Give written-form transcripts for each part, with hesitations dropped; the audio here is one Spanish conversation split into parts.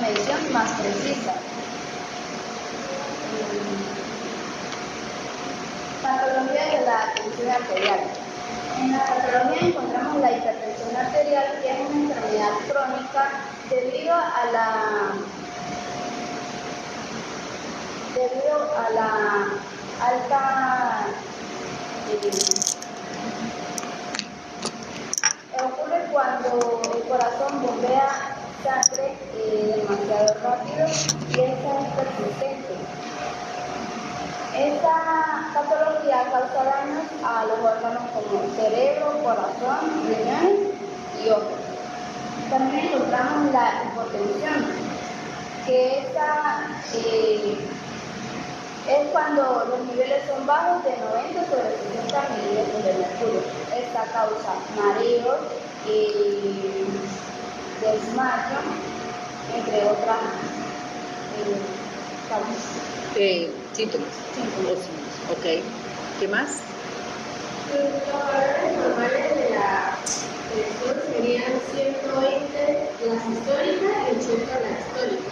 medición más precisa. Patología de la tensión arterial. En la patología encontramos la hipertensión arterial, que es una enfermedad crónica debido a la alta ocurre cuando el corazón bombea sangre demasiado rápido y esta es persistente. Esta patología causa daños a los órganos como el cerebro, corazón, riñones y ojos. También encontramos la hipotensión, que es cuando los niveles son bajos de 90 sobre 60 milímetros de mercurio. Esta causa mareos, desmayo, entre otras causas. Síntomas. Ok. ¿Qué más? Los valores normales de la presión serían 120 la sistólica y 80 la histórica.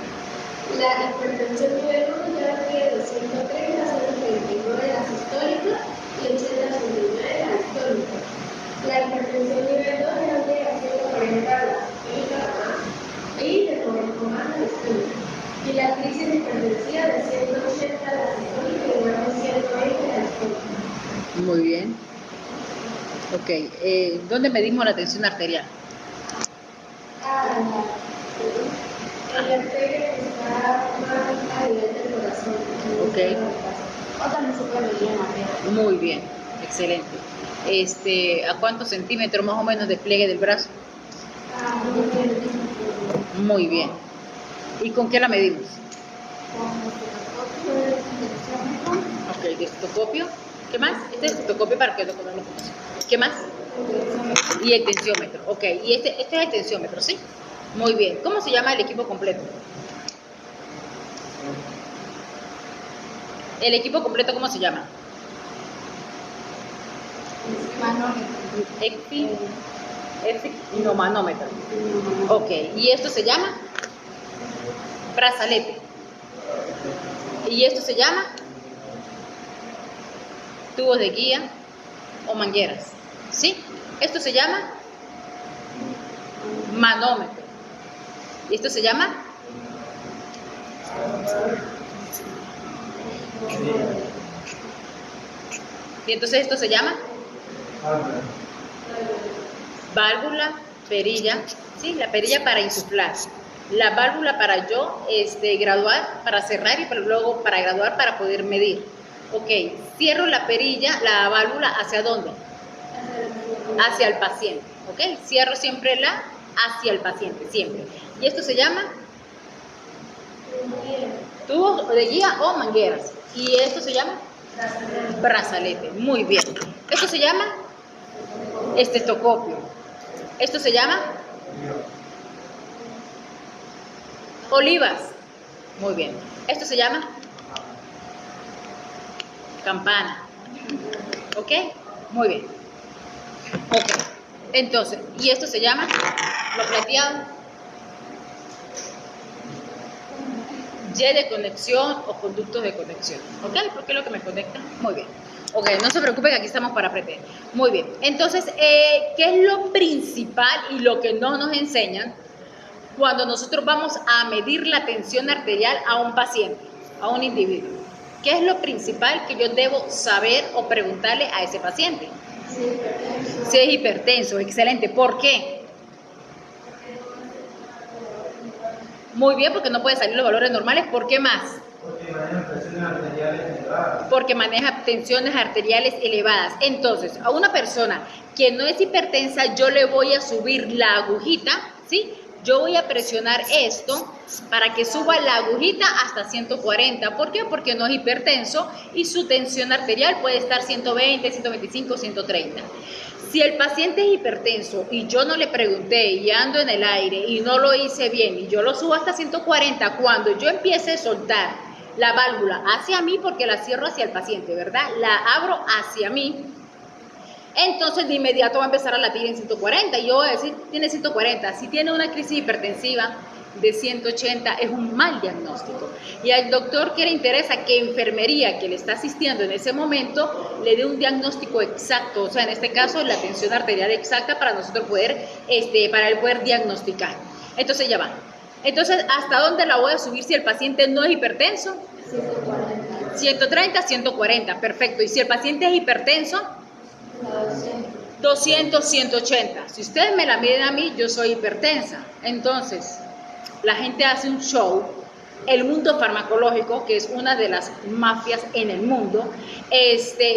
La hipertensión nivel 1 ya requiere de 130 a 139 la sistólica y 80 a 109 la histórica. La hipertensión nivel 2 ya llega a 140 la sistólica y de 90 más la histórica. Y la crisis hipertensiva de 180 la sistólica y luego 120 la histórica. Muy bien. Ok. ¿Dónde medimos la tensión arterial? El arteria está más a nivel del corazón. Ok. O también se puede medir en la piel. Muy bien. Excelente. ¿A cuántos centímetros más o menos de pliegue del brazo? Muy bien. ¿Y con qué la medimos? Ok, de estetoscopio. ¿Qué más? Este es estetoscopio para que lo conozcan. ¿Qué más? Y el tensiómetro. Ok, y este es el tensiómetro, ¿sí? Muy bien. ¿Cómo se llama el equipo completo? ¿El equipo completo cómo se llama? No, manómetro. Ok, ¿y esto se llama? Brazalete. ¿Y esto se llama? Tubos de guía o mangueras. ¿Sí? Esto se llama manómetro. ¿Y esto se llama? Y entonces esto se llama válvula, perilla, ¿sí? La perilla para insuflar, la válvula para yo graduar, para cerrar y luego para graduar para poder medir. Ok, cierro la perilla, la válvula, ¿hacia dónde? Hacia el paciente. Ok, cierro siempre hacia el paciente, siempre. ¿Y esto se llama? Tubos de guía o mangueras. ¿Y esto se llama? Brazalete. Muy bien. ¿Esto se llama? Estetoscopio. ¿Esto se llama? Olivas. Muy bien. ¿Esto se llama? Campana. ¿Ok? Muy bien. Ok. Entonces, ¿y esto se llama? Lo plateado. Y de conexión o conductos de conexión. ¿Ok? Porque es lo que me conecta. Muy bien. Ok, no se preocupen, aquí estamos para aprender. Muy bien. Entonces, ¿qué es lo principal y lo que no nos enseñan cuando nosotros vamos a medir la tensión arterial a un paciente, a un individuo? ¿Qué es lo principal que yo debo saber o preguntarle a ese paciente? Si es hipertenso. Excelente. ¿Por qué? Muy bien, porque no puede salir los valores normales. ¿Por qué más? Porque maneja tensiones arteriales elevadas. Porque maneja tensiones arteriales elevadas. Entonces, a una persona que no es hipertensa, yo le voy a subir la agujita, ¿sí? Yo voy a presionar esto para que suba la agujita hasta 140. ¿Por qué? Porque no es hipertenso y su tensión arterial puede estar 120, 125, 130. Si el paciente es hipertenso y yo no le pregunté y ando en el aire y no lo hice bien y yo lo subo hasta 140, cuando yo empiece a soltar la válvula hacia mí, porque la cierro hacia el paciente, ¿verdad? La abro hacia mí. Entonces de inmediato va a empezar a latir en 140 y yo voy a decir, tiene 140. Si tiene una crisis hipertensiva de 180 es un mal diagnóstico. Y al doctor que le interesa que enfermería que le está asistiendo en ese momento le dé un diagnóstico exacto, o sea, en este caso la tensión arterial exacta para nosotros poder, para él poder diagnosticar. Entonces ya va. Entonces, ¿hasta dónde la voy a subir si el paciente no es hipertenso? 130, 140, perfecto. Y si el paciente es hipertenso, 200, 180. Si ustedes me la miden a mí, yo soy hipertensa. Entonces, la gente hace un show. El mundo farmacológico, que es una de las mafias en el mundo,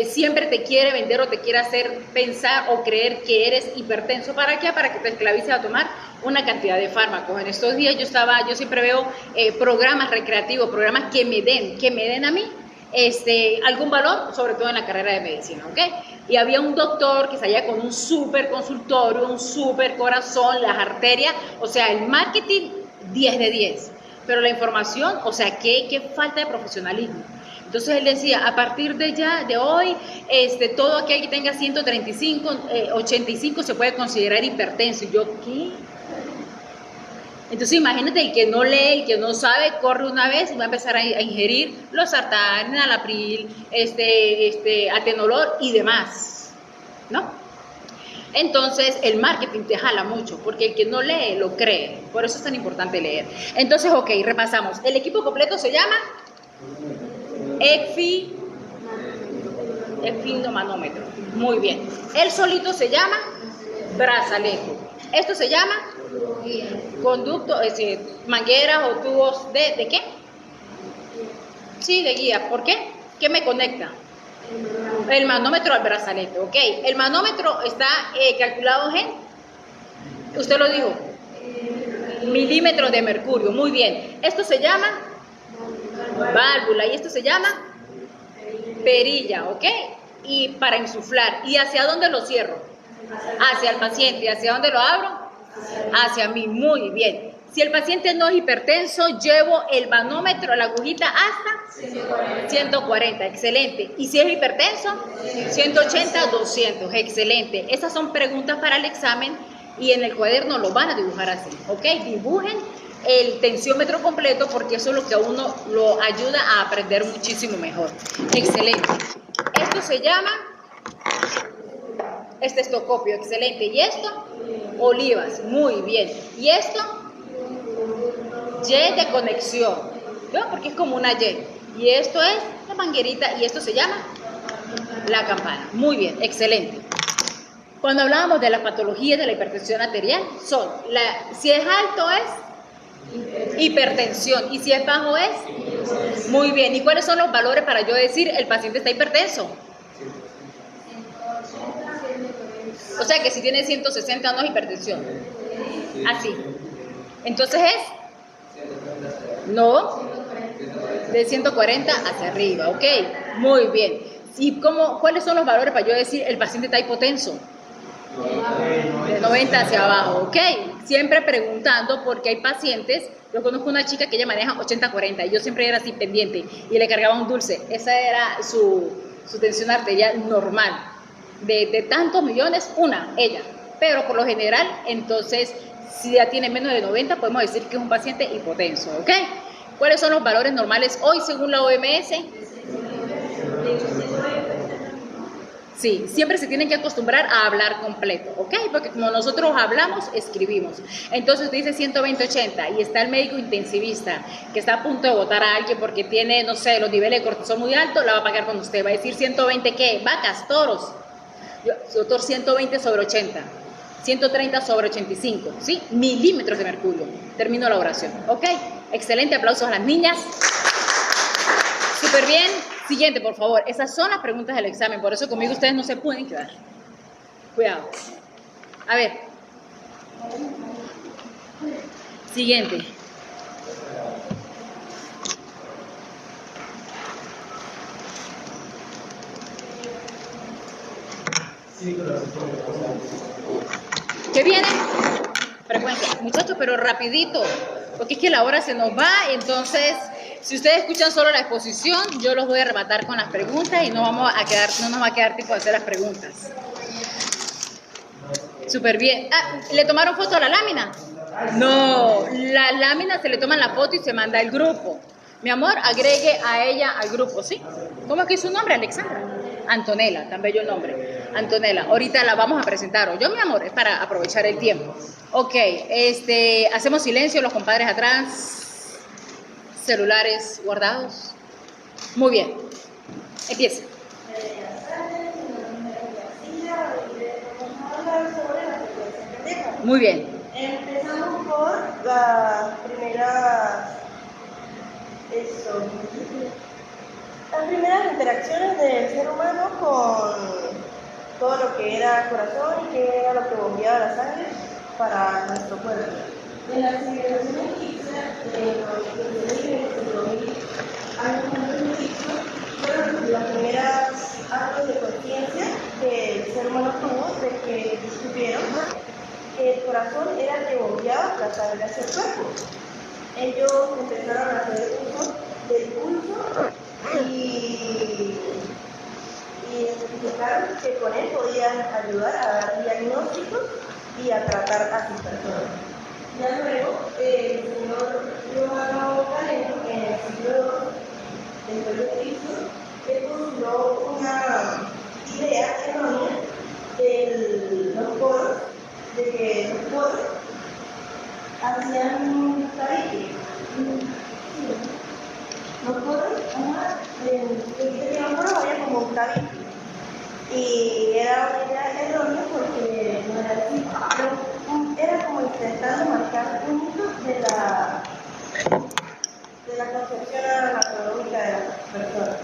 siempre te quiere vender o te quiere hacer pensar o creer que eres hipertenso. ¿Para qué? Para que te esclavices a tomar una cantidad de fármacos. En estos días yo siempre veo programas recreativos, programas que me den a mí algún valor, sobre todo en la carrera de medicina, ¿ok? Y había un doctor que salía con un súper consultorio, un súper corazón, las arterias, o sea, el marketing 10 de 10, pero la información, o sea, qué falta de profesionalismo. Entonces él decía, a partir de hoy, todo aquel que tenga 135, 85 se puede considerar hipertenso. Y yo, ¿qué? Entonces imagínate, el que no lee, el que no sabe, corre una vez y va a empezar a ingerir los sartán, enalapril, atenolol y demás, ¿no? Entonces el marketing te jala mucho, porque el que no lee lo cree, por eso es tan importante leer. Entonces, ok, repasamos. El equipo completo se llama manómetro. Muy bien. El solito se llama brazalete. Esto se llama conducto, es decir, mangueras o tubos ¿de qué? Sí, de guía. ¿Por qué? ¿Qué me conecta? El manómetro al brazalete, ok. El manómetro está calculado en, usted lo dijo, milímetros de mercurio. Muy bien. Esto se llama válvula y esto se llama perilla, ok. Y para insuflar. ¿Y hacia dónde lo cierro? Hacia el paciente. ¿Y hacia dónde lo abro? Hacia mí. Muy bien. Si el paciente no es hipertenso, llevo el manómetro, la agujita hasta 140, excelente. Y si es hipertenso, 180, 200, excelente. Esas son preguntas para el examen y en el cuaderno lo van a dibujar así, ¿ok? Dibujen el tensiómetro completo porque eso es lo que a uno lo ayuda a aprender muchísimo mejor. Excelente. Esto se llama estetoscopio, excelente. ¿Y esto? Olivas, muy bien. ¿Y esto? Y de conexión, ¿no? Porque es como una Y. Y esto es la manguerita y esto se llama la campana. Muy bien, excelente. Cuando hablábamos de las patologías de la hipertensión arterial, si es alto es hipertensión y si es bajo es muy bien. ¿Y cuáles son los valores para yo decir el paciente está hipertenso? O sea que si tiene 160 no es hipertensión. Así. Entonces es no, de 140 hacia arriba, ok, muy bien. ¿Y cuáles son los valores para yo decir el paciente está hipotenso? De 90 hacia abajo, ok. Siempre preguntando porque hay pacientes, yo conozco una chica que ella maneja 80-40 y yo siempre era así pendiente y le cargaba un dulce. Esa era su tensión arterial normal. De tantos millones, ella. Pero por lo general, entonces, si ya tiene menos de 90, podemos decir que es un paciente hipotenso, ¿ok? ¿Cuáles son los valores normales hoy según la OMS? Sí, siempre se tienen que acostumbrar a hablar completo, ¿ok? Porque como nosotros hablamos, escribimos. Entonces usted dice 120-80 y está el médico intensivista que está a punto de botar a alguien porque tiene, no sé, los niveles de cortisol muy altos, la va a pagar con usted. Va a decir 120, ¿qué? Vacas, toros. Doctor, 120 sobre 80. 130 sobre 85, ¿sí? Milímetros de mercurio. Termino la oración, ¿ok? Excelente, aplausos a las niñas. Súper bien. Siguiente, por favor. Esas son las preguntas del examen, por eso conmigo ustedes no se pueden quedar. Cuidado. A ver. Siguiente. ¿Qué viene? Frecuencia. Muchachos, pero rapidito, porque es que la hora se nos va, entonces, si ustedes escuchan solo la exposición, yo los voy a rematar con las preguntas y no nos va a quedar tiempo de hacer las preguntas. Súper bien. Ah, ¿le tomaron foto a la lámina? No, la lámina se le toma la foto y se manda al grupo. Mi amor, agregue a ella al grupo, ¿sí? ¿Cómo es que es su nombre, Alexandra? Antonella, tan bello el nombre. Antonella, ahorita la vamos a presentar. Yo, mi amor, es para aprovechar el tiempo. Ok, hacemos silencio, los compadres atrás. Celulares guardados. Muy bien. Empieza. Muy bien. Empezamos por las primeras interacciones del ser humano con todo lo que era corazón y que era lo que bombeaba la sangre para nuestro cuerpo. En la civilización egipcia, de los 15.000 años antes de Cristo, fueron las primeras actos de conciencia que el ser humano tuvo de que descubrieron que el corazón era el que bombeaba la sangre hacia el cuerpo. Ellos empezaron a hacer uso del pulso y identificaron que con él podían ayudar a dar diagnósticos y a tratar a sus personas. Ya luego, el señor Giovanni Galeno, en el siglo II después de Cristo, él postuló una idea errónea de los poros, de que los poros hacían tabique. Los poros, los poros había como un tabique. Y era una idea errónea porque no era así, pero era como intentando marcar puntos de la concepción anatomía de las personas.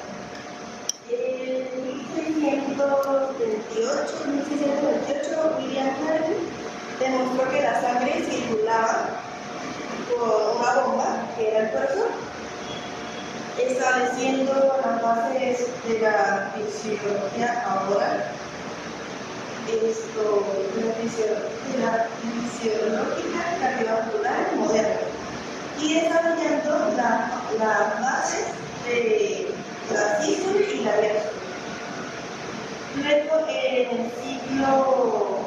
En 1628, William Harvey demostró que la sangre circulaba por una bomba, que era el corazón, estableciendo las bases de la fisiología ahora, de la fisiológica cardiovascular moderna, y desarrollando las bases de la sístole y la diástole. Luego, en el siglo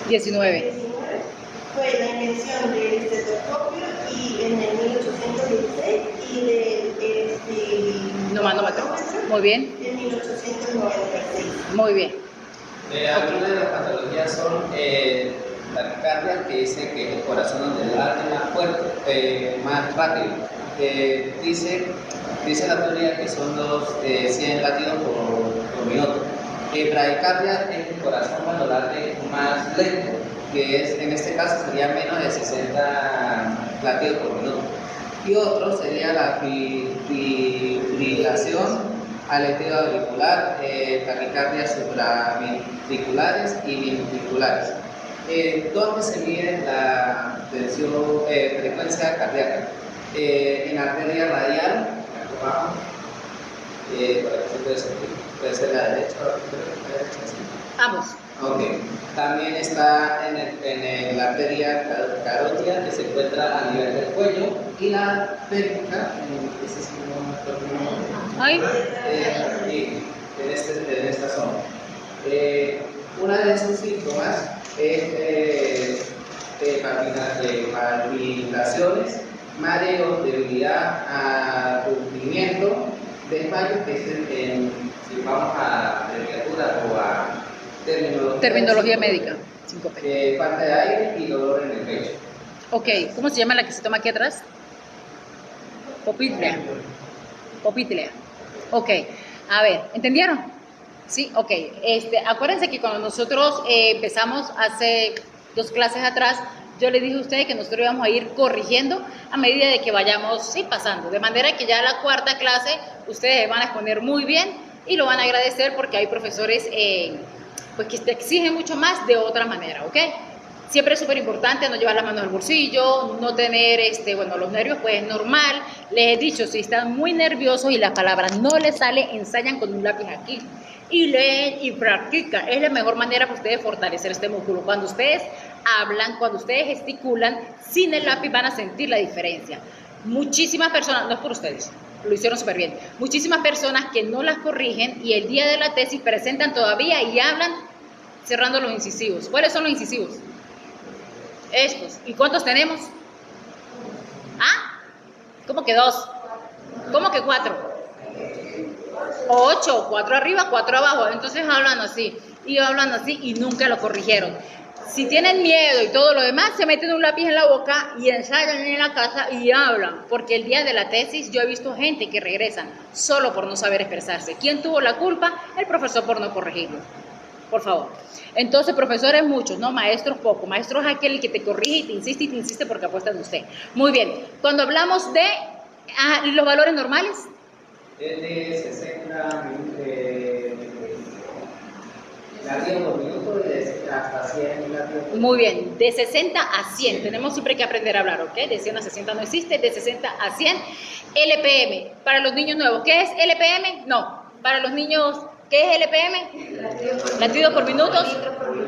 XIX fue la invención del estetoscopio y en el 1816 y del manómetro. Muy bien. En 1896. Muy bien. Algunas de las patologías son taquicardia, que dice que el corazón donde late más fuerte, más rápido. Dice la teoría que son 100 latidos por minuto. Bradicardia es el corazón cuando late más lento, que es, en este caso sería menos de 60 latidos por minuto. Y otro sería la fibrilación al latido auricular, taquicardias supraventriculares y ventriculares. ¿Dónde se mide la frecuencia cardíaca? En la arteria radial, abajo, puede ser la derecha o la derecha. Ambos. Ok. También está en la arteria carótida, que se encuentra a nivel del cuello, y la pélvica, en esta zona. Una de sus síntomas es palpitaciones, mareo, debilidad, aturdimiento, desmayo, que es si vamos a literatura o a terminología médica. Falta de aire y dolor en el pecho. Ok, ¿cómo se llama la que se toma aquí atrás? Popitlea. Popitlea. Ok, a ver, ¿entendieron? Sí, ok. Acuérdense que cuando nosotros empezamos hace 2 clases atrás, yo les dije a ustedes que nosotros íbamos a ir corrigiendo a medida de que vayamos pasando. De manera que ya la 4ª clase ustedes van a exponer muy bien y lo van a agradecer porque hay profesores pues que te exigen mucho más de otra manera, ¿ok? Siempre es súper importante no llevar las manos al bolsillo, no tener, los nervios, pues es normal. Les he dicho, si están muy nerviosos y las palabras no les salen, ensayan con un lápiz aquí. Y leen y practican. Es la mejor manera para ustedes fortalecer este músculo. Cuando ustedes hablan, cuando ustedes gesticulan, sin el lápiz van a sentir la diferencia. Muchísimas personas, no es por ustedes, lo hicieron súper bien. Muchísimas personas que no las corrigen y el día de la tesis presentan todavía y hablan cerrando los incisivos. ¿Cuáles son los incisivos? Estos. ¿Y cuántos tenemos? ¿Ah? ¿Cómo que 2? ¿Cómo que 4? 8, 4 arriba, 4 abajo. Entonces hablan así y nunca lo corrigieron. Si tienen miedo y todo lo demás, se meten un lápiz en la boca y ensayan en la casa y hablan. Porque el día de la tesis yo he visto gente que regresan solo por no saber expresarse. ¿Quién tuvo la culpa? El profesor por no corregirlo. Por favor. Entonces, profesores muchos, no maestros pocos. Maestros es aquel que te corrige y te insiste porque apuesta en usted. Muy bien. Cuando hablamos de los valores normales, Es de 60 latidos por minuto y de hasta 100 latidos por minuto. muy bien, de 60 a 100. Tenemos siempre que aprender a hablar, ¿ok? De 100 a 60 no existe, de 60 a 100. LPM, para los niños nuevos, ¿qué es LPM? No, para los niños, ¿qué es LPM? Latidos por minutos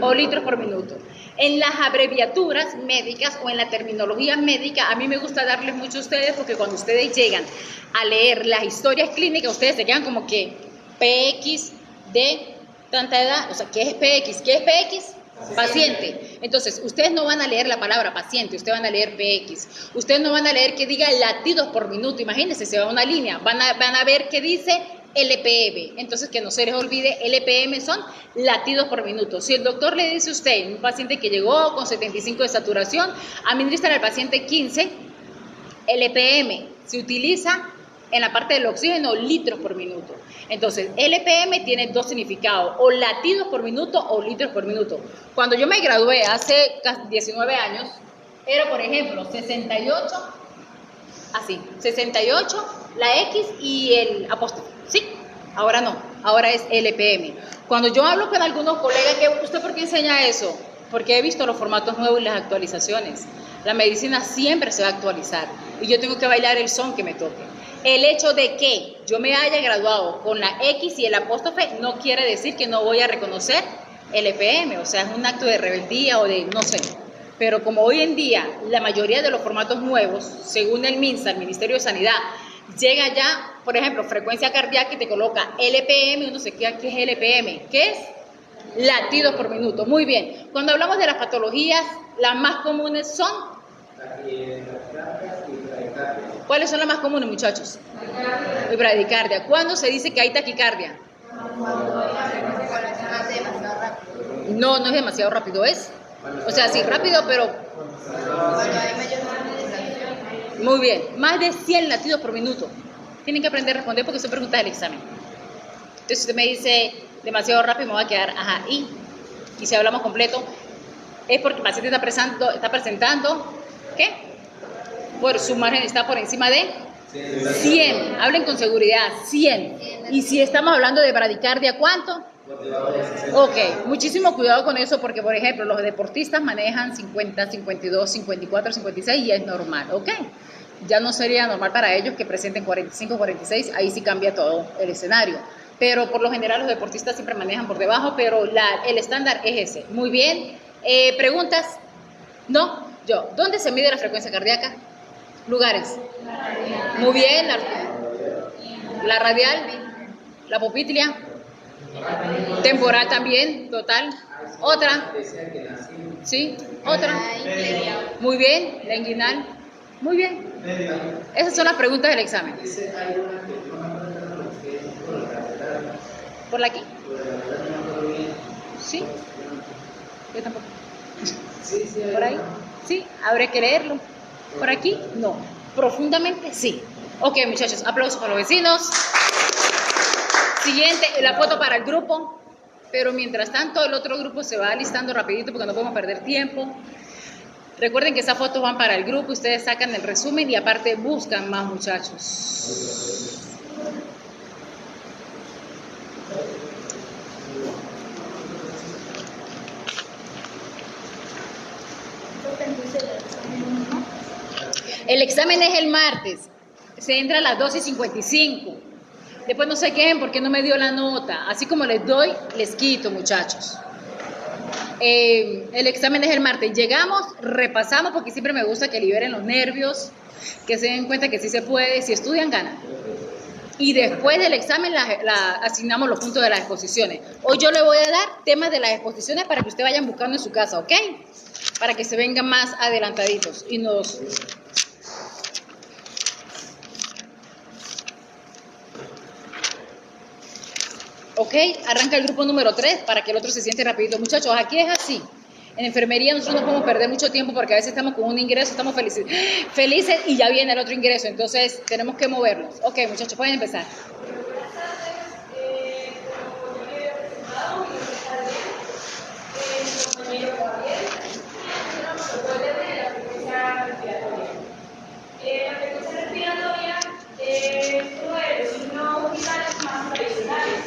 o litros por minuto. En las abreviaturas médicas o en la terminología médica, a mí me gusta darles mucho a ustedes porque cuando ustedes llegan a leer las historias clínicas, ustedes se quedan como que PX de tanta edad, o sea, ¿qué es PX? ¿Qué es PX? Paciente. Entonces, ustedes no van a leer la palabra paciente, ustedes van a leer PX. Ustedes no van a leer que diga latidos por minuto, imagínense, se va una línea, van a ver que dice LPM. Entonces, que no se les olvide, LPM son latidos por minuto. Si el doctor le dice a usted, un paciente que llegó con 75 de saturación, administran al paciente 15, LPM se utiliza en la parte del oxígeno litros por minuto. Entonces, LPM tiene dos significados, o latidos por minuto o litros por minuto. Cuando yo me gradué hace casi 19 años, era, por ejemplo, 68, así, 68, la X y el apóstrofe, ¿sí? Ahora no, ahora es LPM. Cuando yo hablo con algunos colegas, que ¿usted por qué enseña eso? Porque he visto los formatos nuevos y las actualizaciones. La medicina siempre se va a actualizar y yo tengo que bailar el son que me toque. El hecho de que yo me haya graduado con la X y el apóstrofe no quiere decir que no voy a reconocer el EPM, o sea, es un acto de rebeldía o de no sé. Pero como hoy en día la mayoría de los formatos nuevos, según el MINSA, el Ministerio de Sanidad, llega ya, por ejemplo, frecuencia cardíaca y te coloca LPM, uno se queda, ¿qué es LPM? ¿Qué es? Latidos por minuto. Muy bien. Cuando hablamos de las patologías, las más comunes son... ¿Cuáles son las más comunes, muchachos? Bradicardia. ¿Cuándo se dice que hay taquicardia? No, no es demasiado rápido, es. O sea, sí, rápido, pero... Muy bien. Más de 100 latidos por minuto. Tienen que aprender a responder porque son preguntas del examen. Entonces, si usted me dice demasiado rápido, me va a quedar, ajá, y si hablamos completo, es porque el paciente está presentando, ¿qué? Por su margen está por encima de 100. Hablen con seguridad, 100. Y si estamos hablando de bradicardia, ¿cuánto? Ok, muchísimo cuidado con eso porque, por ejemplo, los deportistas manejan 50, 52, 54, 56 y es normal, ¿ok? Ya no sería normal para ellos que presenten 45, 46, ahí sí cambia todo el escenario. Pero por lo general los deportistas siempre manejan por debajo, pero el estándar es ese. Muy bien. ¿Preguntas? No, yo. ¿Dónde se mide la frecuencia cardíaca? Lugares. Muy bien. La radial, la pupitlia, temporal también, total. Otra. Sí, otra. Muy bien, la inguinal. Muy bien. Esas son las preguntas del examen. ¿Por la aquí? Sí. Yo tampoco. ¿Por ahí? Sí, habrá que leerlo. ¿Por aquí? No. Profundamente, sí. Ok, muchachos, aplausos para los vecinos. Siguiente, la foto para el grupo. Pero mientras tanto, el otro grupo se va alistando rapidito porque no podemos perder tiempo. Recuerden que esas fotos van para el grupo, ustedes sacan el resumen y aparte buscan más, muchachos. El examen es el martes, se entra a las 12:55. Después no se quejen porque no me dio la nota. Así como les doy, les quito, muchachos. El examen es el martes. Llegamos, repasamos porque siempre me gusta que liberen los nervios, que se den cuenta que sí se puede. Si estudian, ganan. Y después del examen asignamos los puntos de las exposiciones. Hoy yo le voy a dar temas de las exposiciones para que ustedes vayan buscando en su casa, ¿ok? Para que se vengan más adelantaditos. Ok, arranca el grupo número 3 para que el otro se siente rapidito. Muchachos, aquí es así. En enfermería nosotros no podemos perder mucho tiempo porque a veces estamos con un ingreso, estamos felices y ya viene el otro ingreso. Entonces tenemos que movernos. Ok, muchachos, pueden empezar. Buenas tardes, como yo le había presentado, mi nombre es Adrián, mi compañero Gabriel, y nos tocó de la frecuencia respiratoria. La frecuencia respiratoria es uno de los signos vitales más tradicionales,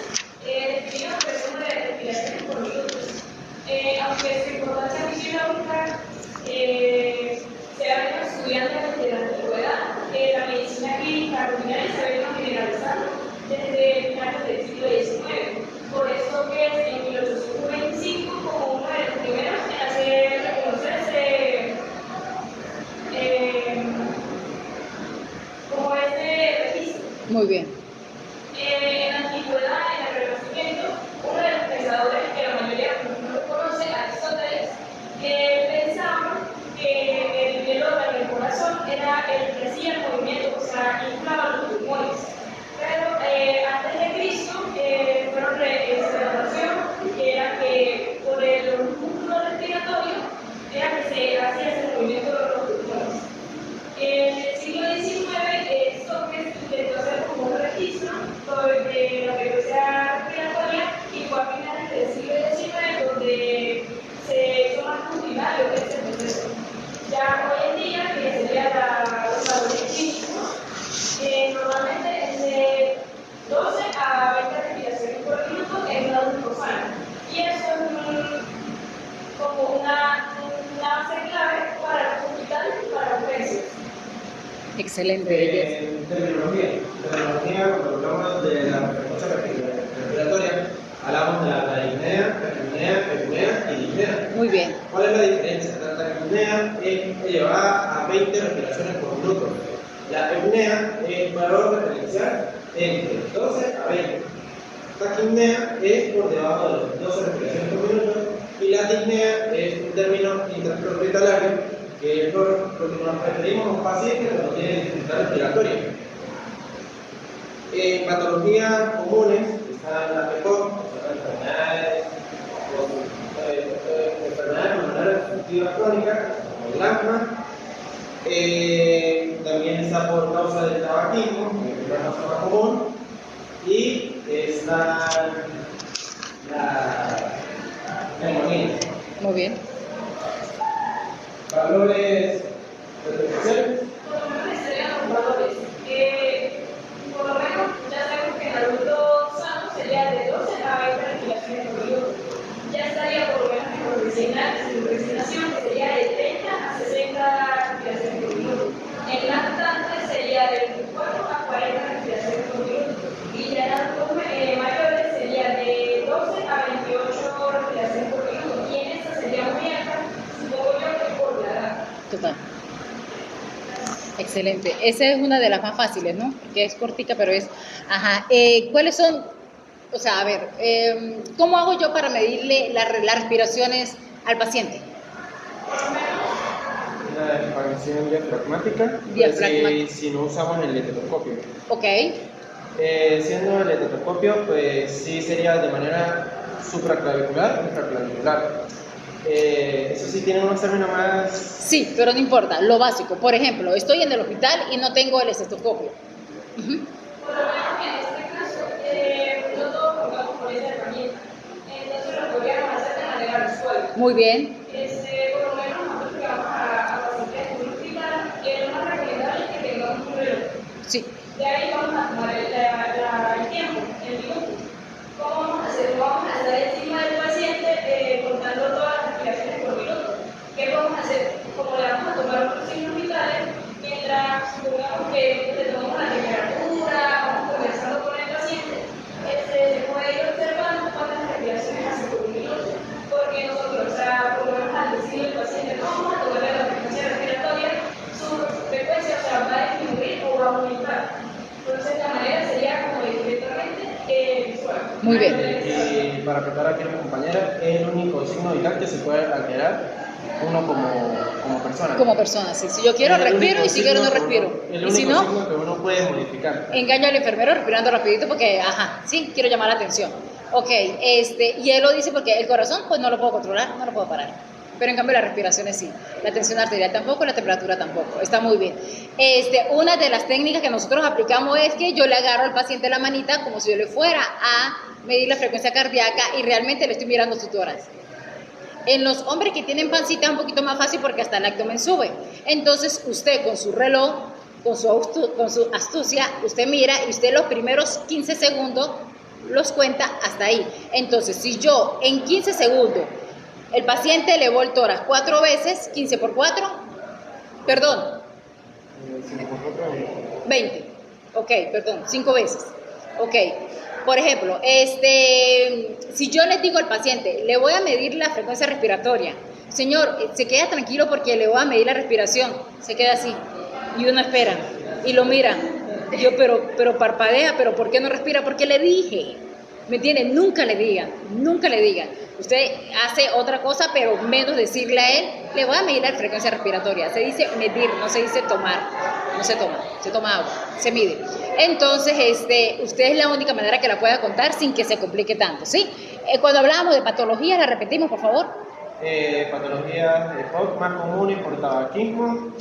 definido por el número de respiraciones por minuto. Aunque su importancia fisiológica se ha venido estudiando desde la antigüedad, la medicina clínica rutinaria se ha venido generalizando desde finales del siglo XIX. Por eso que en 1825, como uno de los primeros en hacer reconocerse como este registro. Muy bien. En la antigüedad, en el Renacimiento, uno de los pensadores que la mayoría no lo conoce, Aristóteles, pensaba que el órgano del corazón era el que hacía el movimiento, o sea, inflaba los pulmones. Pero antes de Cristo fueron restauración, que era que por el músculo respiratorio era que se hacía ese movimiento de los pulmones. En el siglo XIX, Sócrates intentó hacer como un registro sobre la frecuencia respiratoria y fue a finales del siglo XIX donde se hizo más rutinario este proceso. Ya hoy en día, que sería los valores clínicos, normalmente es de 12 a 20 respiraciones por minuto en un adulto sano. Y eso es como una base clave para los hospitales y para urgencias. Excelente. En terminología, cuando hablamos de la frecuencia respiratoria, hablamos de la disnea, apnea y disnea. Muy bien. ¿Cuál es la diferencia? La taquipnea es elevada a 20 respiraciones por minuto. La apnea es valor referencial entre 12 a 20. Taquipnea es por debajo de los 12 respiraciones por minuto y la disnea es un término interhospitalario que es lo que nos referimos a un paciente cuando tiene dificultad respiratoria. Patologías comunes están la PECOP, enfermedades pulmonares obstructivas crónicas, como el asma. También está por causa del tabaquismo, que es la causa más común, y está la neumonía. Muy bien. Valores referenciales. Por lo menos serían los valores. Por lo menos ya sabemos que en adultos sanos sería de 12 a 20 respiraciones por minuto. Ya estaría por lo menos en resignación, que sería de 30 a 60 respiraciones por minuto. En lactante sería de 24 a 40 respiraciones por minuto. Y ya en adultos mayores sería de 12 a 28 respiraciones por minuto. Y en esta sería muy alta, supongo yo que por la edad. Total. Excelente. Esa es una de las más fáciles, ¿no? Que es cortica, pero es... Ajá. ¿Cuáles son? O sea, a ver, ¿cómo hago yo para medirle las respiraciones al paciente? La expansión diafragmática, Diafragmática. si no usamos el estetoscopio. Ok. Siendo el estetoscopio, pues sí sería de manera supraclavicular o infraclavicular. Eso sí tiene unos términos más... Sí, pero no importa, lo básico. Por ejemplo, estoy en el hospital y no tengo el estetoscopio. Por lo menos en este caso, no todos contamos con esa herramienta. Entonces lo podríamos hacer de manera visual. Muy bien. Por lo menos nosotros que vamos a pacientes en un hospital, lo más recomendable es que tengamos un reloj. Sí. De ahí vamos a tomar el tiempo, el minuto. ¿Cómo vamos a hacer? Vamos a estar encima del paciente contando todas las respiraciones por minuto. ¿Qué vamos a hacer? Como le vamos a tomar otros signos vitales, mientras supongamos que le tomamos la temperatura, vamos conversando con el paciente, se puede ir observando cuántas respiraciones hace por un minuto. Porque nosotros, o sea, por lo menos al decirle al paciente, no vamos a tomarle la frecuencia respiratoria, su frecuencia, o sea, va a disminuir o va a aumentar. Entonces, la manera sería Muy bien. Y para aclarar aquí a mi compañera, es el único signo vital que se puede alterar uno como persona. Como persona, sí. Si yo quiero, Es el respiro, único y si quiero, no signo que respiro. uno- El Y si único no, signo que uno puede modificar. engaño al enfermero respirando rapidito porque, ajá, sí, quiero llamar la atención. Ok, y él lo dice porque el corazón, pues no lo puedo controlar, no lo puedo parar. Pero en cambio las respiraciones sí. La tensión arterial tampoco, la temperatura tampoco. Está muy bien. Una de las técnicas que nosotros aplicamos es que yo le agarro al paciente la manita como si yo le fuera a medir la frecuencia cardíaca y realmente le estoy mirando su tórax. En los hombres que tienen pancita es un poquito más fácil porque hasta el abdomen sube. Entonces usted con su reloj, con su astucia, usted mira y usted los primeros 15 segundos los cuenta hasta ahí. Entonces si yo en 15 segundos el paciente elevó el tórax 4 veces, 15 por 4, perdón, 20. Ok, perdón, 5 veces. Ok. Por ejemplo, si yo les digo al paciente, le voy a medir la frecuencia respiratoria, señor, se queda tranquilo porque le voy a medir la respiración, se queda así, y uno espera, y lo mira, y yo, pero parpadea, pero ¿por qué no respira? Porque le dije, ¿me entiende? Nunca le digan, usted hace otra cosa, pero menos decirle a él, le voy a medir la frecuencia respiratoria, se dice medir, no se dice tomar, no se toma, se toma agua, se mide. Entonces, usted es la única manera que la pueda contar sin que se complique tanto, ¿sí? Cuando hablábamos de patologías, la repetimos, por favor. Patologías de EPOC más comunes por tabaquismo,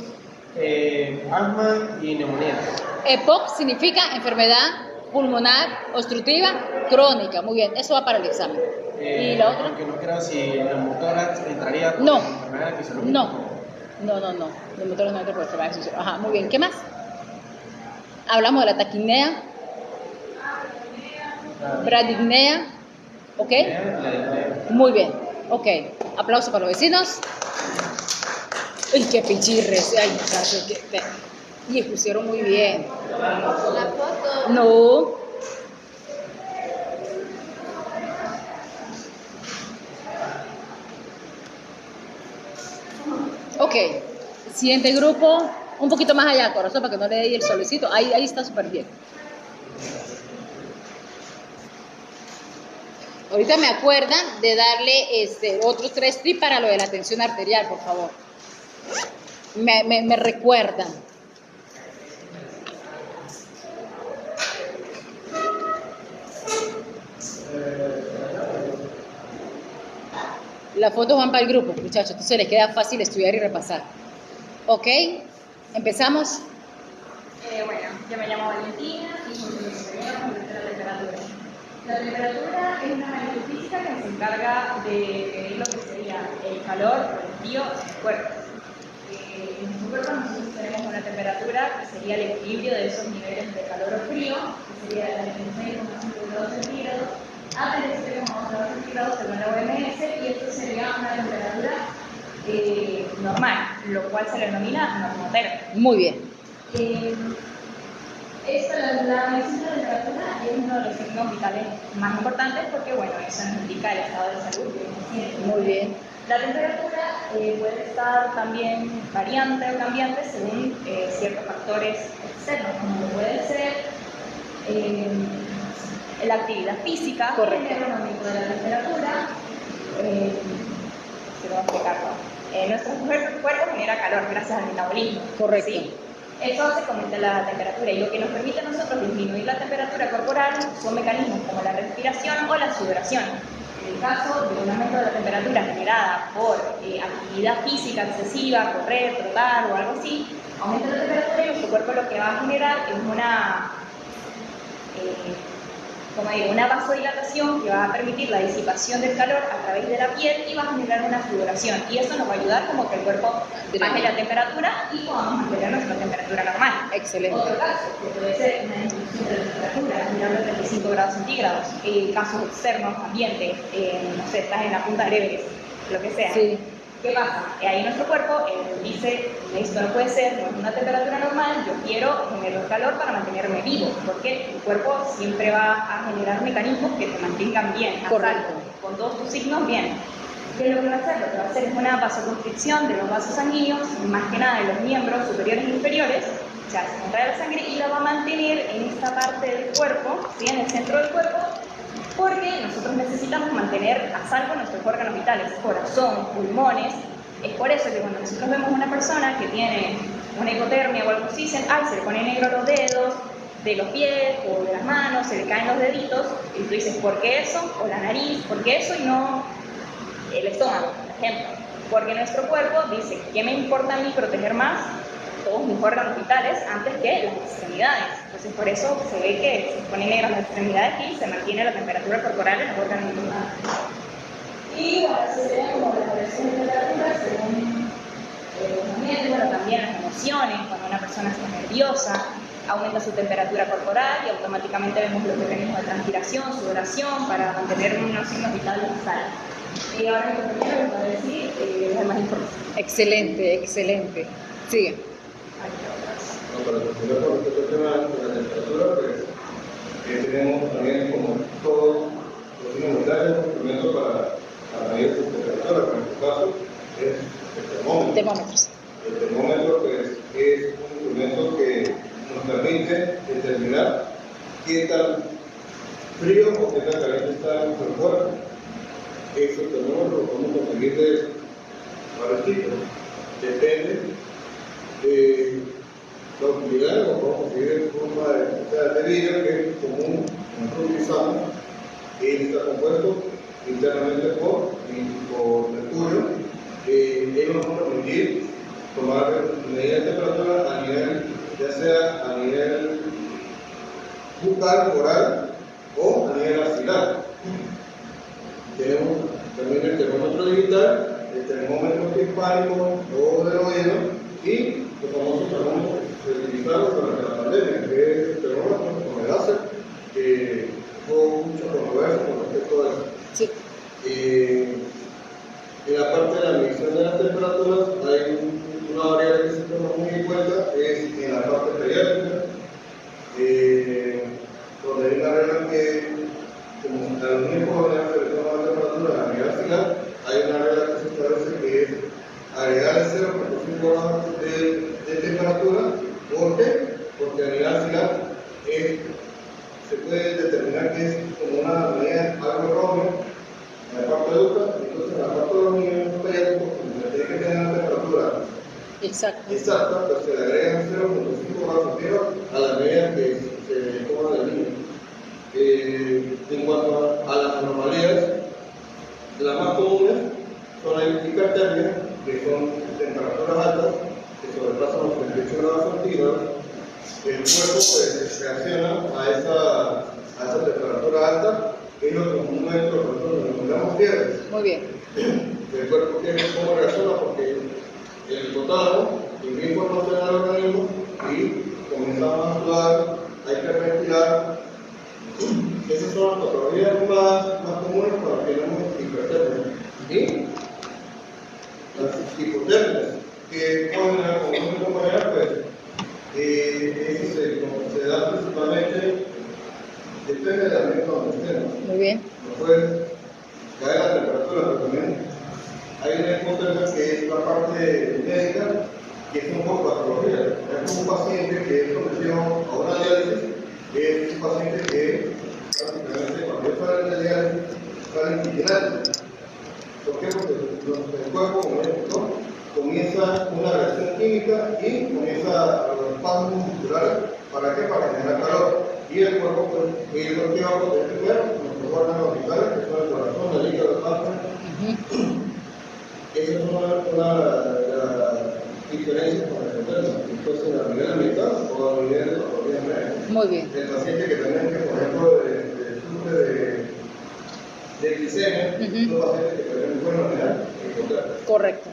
asma y neumonía. EPOC significa enfermedad pulmonar obstructiva crónica. Muy bien, eso va para el examen. ¿Y la otra? Aunque no creo si el neumotórax entraría por No. enfermedad fisiológica. No. Los motores no entran por enfermedades fisiológicas. Ajá, muy bien. ¿Qué más? Hablamos de la taquipnea, bradipnea, ¿ok? Muy bien, ok. Aplauso para los vecinos. ¡Ay, qué pichirres! ¡Ay, muchachos! Y pusieron muy bien. La foto. No. Ok. Siguiente grupo. Un poquito más allá, corazón, para que no le dé el solecito. Ahí está súper bien. Ahorita me acuerdan de darle otros 3 tips para lo de la tensión arterial, por favor. Me recuerdan. Las fotos van para el grupo, muchachos, entonces les queda fácil estudiar y repasar. ¿Ok? ¿Empezamos? Bueno, yo me llamo Valentina y junto con mi compañera vamos a ver la temperatura. La temperatura es una magnitud física que se encarga de medir lo que sería el calor o el frío del cuerpo. En nuestro cuerpo nosotros tenemos una temperatura que sería el equilibrio de esos niveles de calor o frío, que sería de 36,5 grados centígrados a 37,2 grados centígrados según la OMS, y esto sería una temperatura normal, lo cual se le denomina normotérmica. Muy bien. La medición de la temperatura es uno de los signos vitales más importantes porque, bueno, eso nos indica el estado de salud que uno tiene. Muy bien. La temperatura puede estar también variante o cambiante según ciertos factores externos, como puede ser la actividad física, correcto, el aumento de la temperatura. Se lo voy a explicar, ¿no? Nuestro cuerpo genera calor gracias al metabolismo. Correcto. ¿Sí? Eso hace que aumente la temperatura, y lo que nos permite a nosotros disminuir la temperatura corporal son mecanismos como la respiración o la sudoración. En el caso de un aumento de la temperatura generada por actividad física excesiva, correr, trotar o algo así, aumenta la temperatura y nuestro cuerpo lo que va a generar es una vasodilatación que va a permitir la disipación del calor a través de la piel y va a generar una sudoración, y eso nos va a ayudar como que el cuerpo baje la temperatura y podamos mantener nuestra temperatura normal. Excelente. Otro caso, que puede ser una disminución de la temperatura, mirando 35 grados centígrados, casos externos, ambiente, no sé, estás en la punta del Everest, lo que sea. Sí. ¿Qué pasa? Ahí nuestro cuerpo dice, esto no puede ser, no es una temperatura normal, yo quiero generar calor para mantenerme vivo, porque tu cuerpo siempre va a generar mecanismos que te mantengan bien, a correcto, salvo, con todos tus signos bien. ¿Qué es lo que va a hacer? Lo que va a hacer es una vasoconstricción de los vasos sanguíneos, más que nada de los miembros superiores e inferiores, o sea, se contrae la sangre y la va a mantener en esta parte del cuerpo, ¿sí? En el centro del cuerpo, porque nosotros necesitamos mantener a salvo nuestros órganos vitales, corazón, pulmones. Es por eso que cuando nosotros vemos una persona que tiene una hipotermia o algo así, dicen, ay, se le ponen negros los dedos de los pies o de las manos, se le caen los deditos, y tú dices, ¿por qué eso? O la nariz, ¿por qué eso y no el estómago, por ejemplo? Porque nuestro cuerpo dice, ¿qué me importa a mí proteger más? Todos mis órganos vitales antes que las extremidades. Entonces por eso se ve que se ponen negras las extremidades y se mantiene la temperatura corporal en los órganos vitales. Y bueno, eso sería como la variación de temperatura según los ambientes, pero también las emociones. Cuando una persona está nerviosa, aumenta su temperatura corporal y automáticamente vemos los mecanismos de transpiración, sudoración, para mantener unos signos vitales altos. Y ahora mi compañero les va a decir las demás informaciones. Excelente, excelente. Sigue. No, para continuar con este tema de la temperatura, pues tenemos también, como todos los signos vitales, un instrumento para medir su temperatura, que en este caso es el termómetro. Termómetros. El termómetro pues, es un instrumento que nos permite determinar qué tan frío o qué tan caliente está nuestro cuerpo. Esos termómetros los podemos conseguir de varios tipos. Depende de la utilidad, lo podemos conseguir en forma de vidrio, que es común, nosotros utilizamos. Él está compuesto internamente por mercurio. Él nos va a permitir tomar medidas de temperatura a nivel, ya sea a nivel bucal, oral o a nivel axilar. Tenemos también el termómetro digital, el termómetro timpánico o del oído y los famosos termómetros que se utilizaron durante la pandemia, que es el termómetro con el láser, que hubo mucha controversia con respecto a eso. Sí. En la parte de la medición de las temperaturas hay una variable que se toma muy en cuenta, es en la parte pediátrica, donde hay una regla que, como a los niños jóvenes se les toma la temperatura a nivel axilar, hay una regla que se establece que es agregar el 0.5 grados de temperatura. ¿Por qué? Porque a nivel axilar se puede determinar que es como una medida algo errónea en la parte adulta, entonces en la parte de los niños pediátricos, como se tiene que tener la temperatura Exacto. pues se le agregan 0.5 grados centígrados a la medida que se toma del niño. En cuanto a las anomalías, las más comunes son la hipertermia, que son temperaturas altas, que sobrepasan los 38 grados centígrados. El cuerpo pues, reacciona a esa temperatura alta, que es lo que comúnmente nosotros denominamos fiebre. Muy bien. El cuerpo quiere cómo reacciona porque el hipotálamo envía información al organismo y comenzamos a sudar, hay que hiperventilar. Esas son las patologías más comunes para que tenemos hipertermia. Y las hipotermias, que como mi compañera, pues, eso se da principalmente, depende del ambiente donde estemos. Muy bien. No puede caer la temperatura, pero también hay una hipotermia que es la parte médica, que es un poco patología. Es un paciente que es sometido a una diálisis, es un paciente que prácticamente cuando sale de diálisis sale inquinante. ¿Por qué? Porque el cuerpo, como ya explicó, comienza una reacción química y comienza a los espasmos musculares. ¿Para qué? Para generar calor. Y el cuerpo, pues, es lo que va a proteger primero nuestros órganos vitales, que son el corazón, el hígado, el páncreas. Esa es una de las diferencias con el enfermo. Entonces, a nivel ambiental o a nivel de patología médica. Muy bien. El paciente que también, por ejemplo, sufre de glicemia, los pacientes que también pueden generar hipotermia. Correcto.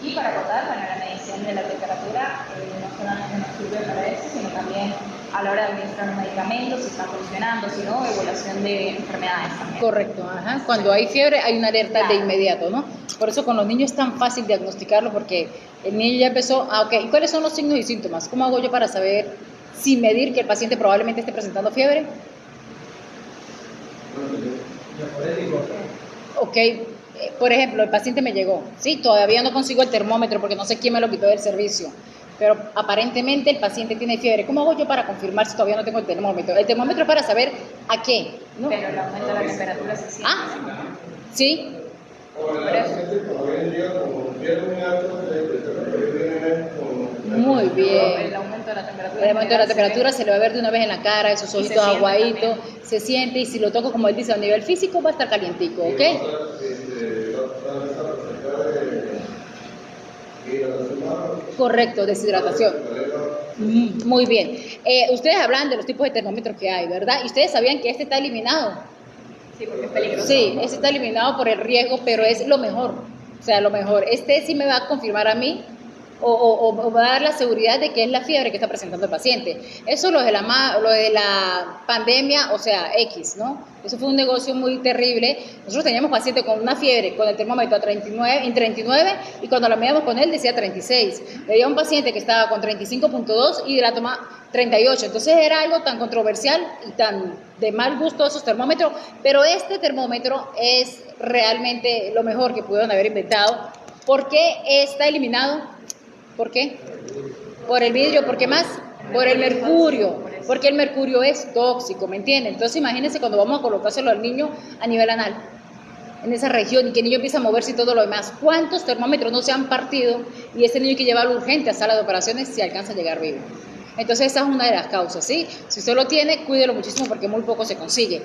Y para acotar, bueno, la medición de la temperatura no solamente nos sirve para eso, sino también a la hora de administrar los medicamentos, si están funcionando, si no, evaluación de enfermedades también. Correcto, ajá. Cuando hay fiebre hay una alerta de inmediato, ¿no? Por eso con los niños es tan fácil diagnosticarlo, porque el niño ya empezó, ok, ¿y cuáles son los signos y síntomas? ¿Cómo hago yo para saber, sin medir, que el paciente probablemente esté presentando fiebre? Ok, por ejemplo, el paciente me llegó, sí, todavía no consigo el termómetro porque no sé quién me lo quitó del servicio, pero aparentemente el paciente tiene fiebre. ¿Cómo hago yo para confirmar si todavía no tengo el termómetro? El termómetro es para saber ¿A qué? ¿No? Pero el aumento de la temperatura se siente. Ah, sí. O la gente como hoy en día, como pierden muy alto, vienen con... Muy bien. El aumento de la temperatura. El aumento de la se ve. temperatura se le va a ver de una vez en la cara, esos Y se ojitos siente aguaditos, también. se siente, y si lo toco, como él dice, a nivel físico, va a estar calientico, ¿ok? Correcto, deshidratación. Muy bien. Ustedes hablan de los tipos de termómetros que hay, ¿verdad? ¿Y ustedes sabían que este está eliminado? Sí, porque es peligroso. Sí, este está eliminado por el riesgo, pero es lo mejor. O sea, lo mejor. Este sí me va a confirmar a mí o va a dar la seguridad de que es la fiebre que está presentando el paciente. Eso lo de la pandemia, o sea, X, ¿no? Eso fue un negocio muy terrible. Nosotros teníamos pacientes con una fiebre, con el termómetro a 39, y cuando la medíamos con él decía 36. Veía un paciente que estaba con 35.2 y de la toma 38. Entonces era algo tan controversial y tan de mal gusto esos termómetros, pero este termómetro es realmente lo mejor que pudieron haber inventado. ¿Por qué está eliminado? ¿Por qué? Por el vidrio. ¿Por qué más? Por el mercurio. Porque el mercurio es tóxico, ¿me entienden? Entonces imagínense cuando vamos a colocárselo al niño a nivel anal, en esa región, y que el niño empieza a moverse y todo lo demás. ¿Cuántos termómetros no se han partido? Y ese niño hay que llevarlo urgente a sala de operaciones si alcanza a llegar vivo. Entonces esa es una de las causas, ¿sí? Si usted lo tiene, cuídelo muchísimo porque muy poco se consigue.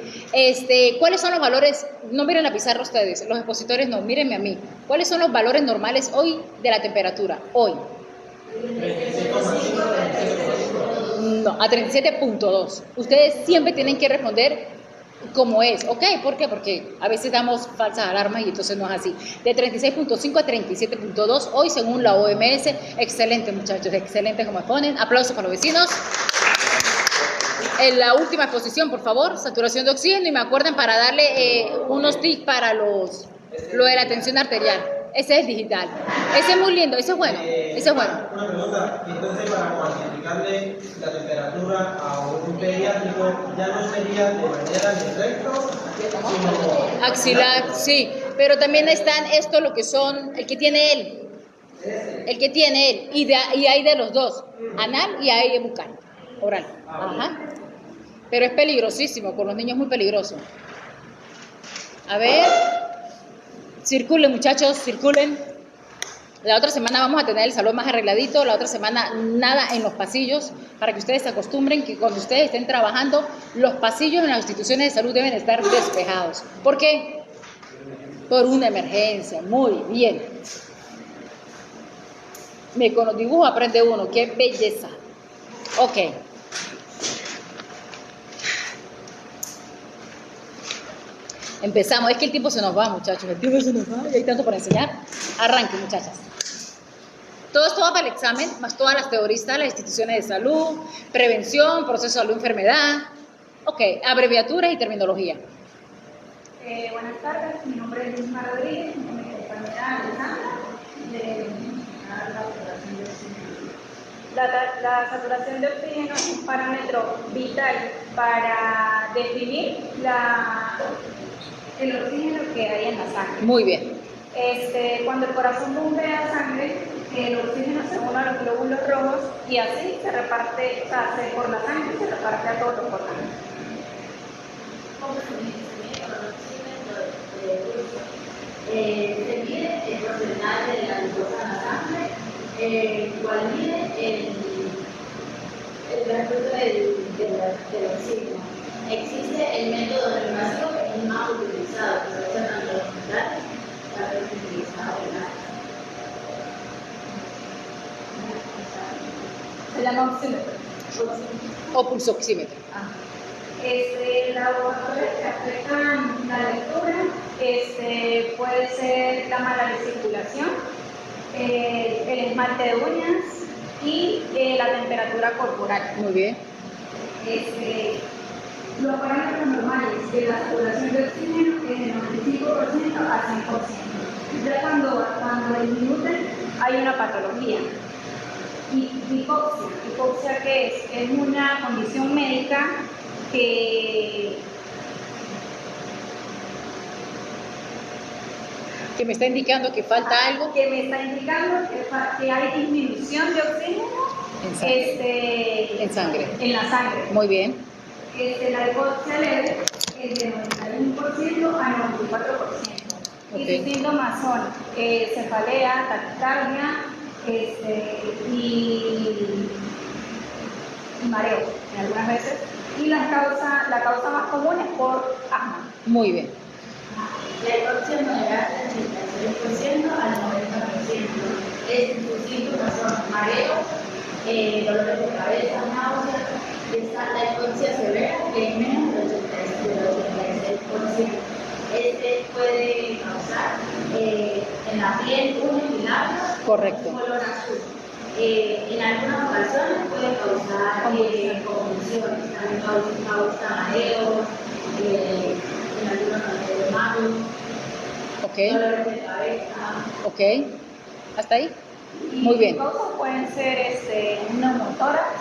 ¿Cuáles son los valores? No miren la pizarra ustedes, los expositores no, mírenme a mí. ¿Cuáles son los valores normales hoy de la temperatura? Hoy. No, a 37.2. Ustedes siempre tienen que responder como es, ¿ok? ¿Por qué? Porque a veces damos falsas alarmas y entonces no es así. De 36.5 a 37.2 hoy según la OMS. Excelente, muchachos, excelente como exponen. Aplausos para los vecinos. En la última exposición, por favor, saturación de oxígeno, y me acuerden para darle unos tips para lo de la tensión arterial. Ese es digital. Ese es muy lindo, ese es bueno, ese es bueno. Una pregunta, entonces para cuantificarle la temperatura a un pediátrico ya no sería de manera de recto, sino Axilar, sí, pero también están esto lo que son, el que tiene él, y hay de los dos, anal y hay de bucal, oral, ajá, pero es peligrosísimo, con los niños es muy peligroso. A ver, circulen muchachos, circulen. La otra semana vamos a tener el salón más arregladito, la otra semana nada en los pasillos, para que ustedes se acostumbren que cuando ustedes estén trabajando, los pasillos en las instituciones de salud deben estar despejados. ¿Por qué? Por una emergencia. Muy bien. Con los dibujos aprende uno, qué belleza. Ok. Empezamos, es que el tiempo se nos va, muchachos, el tiempo se nos va y hay tanto para enseñar. Arranque, muchachas. Todo esto va para el examen, más todas las teoristas, las instituciones de salud, prevención, proceso de salud, enfermedad. Ok, abreviaturas y terminología. Buenas tardes, mi nombre es Luzma Rodríguez, mi compañera Alejandra, de la saturación de oxígeno. La saturación de oxígeno es un parámetro vital para definir el oxígeno que hay en la sangre. Muy bien. Cuando el corazón bombea sangre, el oxígeno se une a los glóbulos rojos y así se reparte, por la sangre se reparte a todos los órganos. Se mide el porcentaje de la glucosa en la sangre, cual mide el transcurso del oxígeno. Existe el método invasivo que es el más utilizado, que se usa tanto en los hospitales, para ser utilizado en la Se llama oxímetro. O pulsoxímetro. Laboratorios que afectan la lectura, puede ser cámara de circulación, el esmalte de uñas y la temperatura corporal. Muy bien. Los parámetros normales de la saturación de oxígeno es de 95% a 100%. Ya cuando disminuyen hay una patología. Hipoxia, ¿qué es? Es una condición médica que me está indicando que falta algo. Que me está indicando que hay disminución de oxígeno En sangre. en la sangre. Muy bien. La hipoxia leve es de 91% a 94%. Y sus síntomas son cefalea, taquicardia y mareo en algunas veces. Y la causa más común es por asma. Muy bien. La hipoxia moderada del 86% al 90%. Sus síntomas son mareo, dolores de cabeza, náuseas. Está la hipoxia severa, que es menos del 86%. Puede causar en la piel, uñas y labios. Correcto. Color azul. En algunas ocasiones puede causar convulsiones, también causa mareos, en algunos casos desmayos, dolores de cabeza. Ok. ¿Hasta ahí? Muy bien. Las causas pueden ser neumotórax